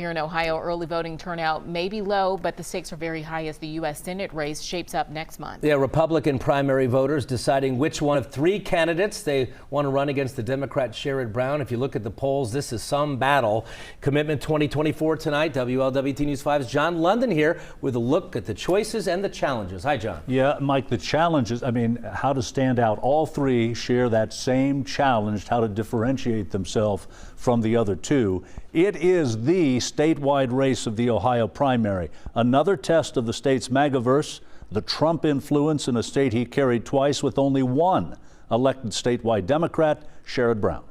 here in Ohio, early voting turnout may be low, but the stakes are very high as the U.S. Senate race shapes up next month. Yeah, Republican primary voters deciding which one of three candidates they want to run against the Democrat Sherrod Brown. If you look at the polls, this is some battle. Commitment 2024 tonight. WLWT News 5's John London here with a look at the choices and the challenges. Hi, John. Yeah, Mike, the challenges, how to stand out. All three share that same challenge, how to differentiate themselves from the other two. It is the statewide race of the Ohio primary. Another test of the state's MAGAverse, the Trump influence in a state he carried twice with only one elected statewide Democrat, Sherrod Brown.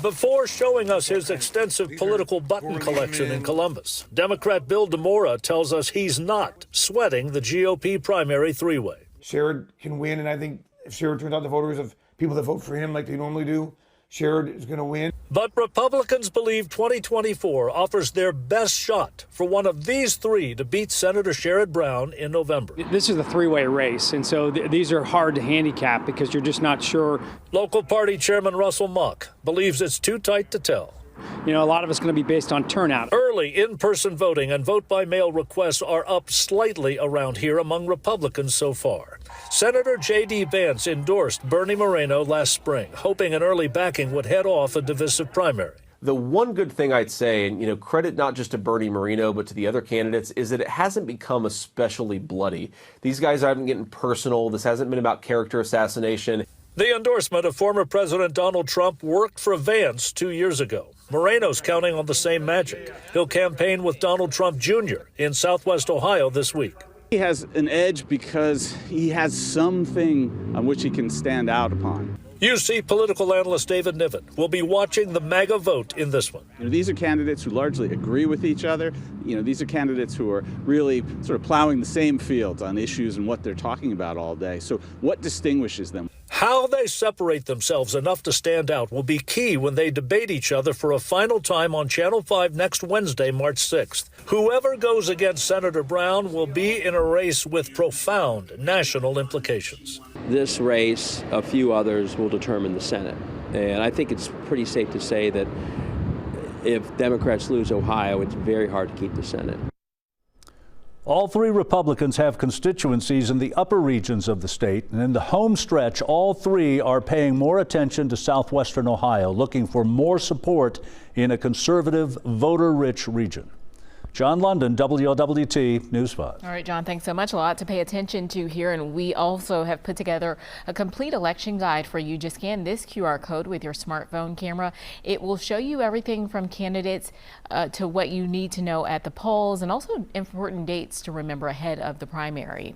Before showing us his extensive political button collection in Columbus, Democrat Bill DeMora tells us he's not sweating the GOP primary three-way. Sherrod can win, and I think if Sherrod turns out the voters of people that vote for him like they normally do, Sherrod is going to win. But Republicans believe 2024 offers their best shot for one of these three to beat Senator Sherrod Brown in November. This is a three-way race, and so these are hard to handicap because you're just not sure. Local party chairman Russell Mock believes it's too tight to tell. You know, a lot of it's going to be based on turnout. Early in-person voting and vote-by-mail requests are up slightly around here among Republicans so far. Senator J.D. Vance endorsed Bernie Moreno last spring, hoping an early backing would head off a divisive primary. The one good thing I'd say, and credit not just to Bernie Moreno, but to the other candidates, is that it hasn't become especially bloody. These guys aren't getting personal. This hasn't been about character assassination. The endorsement of former President Donald Trump worked for Vance 2 years ago. Moreno's counting on the same magic. He'll campaign with Donald Trump Jr. in Southwest Ohio this week. He has an edge because he has something on which he can stand out upon. UC political analyst David Niven will be watching the MAGA vote in this one. These are candidates who largely agree with each other. These are candidates who are really sort of plowing the same fields on issues and what they're talking about all day. So what distinguishes them? How they separate themselves enough to stand out will be key when they debate each other for a final time on Channel 5 next Wednesday, March 6th. Whoever goes against Senator Brown will be in a race with profound national implications. This race, a few others, will determine the Senate. And I think it's pretty safe to say that if Democrats lose Ohio, it's very hard to keep the Senate. All three Republicans have constituencies in the upper regions of the state, and in the home stretch, all three are paying more attention to southwestern Ohio, looking for more support in a conservative, voter-rich region. John London, WLWT News 5. All right, John, thanks so much. A lot to pay attention to here, and we also have put together a complete election guide for you. Just scan this QR code with your smartphone camera. It will show you everything from candidates to what you need to know at the polls, and also important dates to remember ahead of the primary.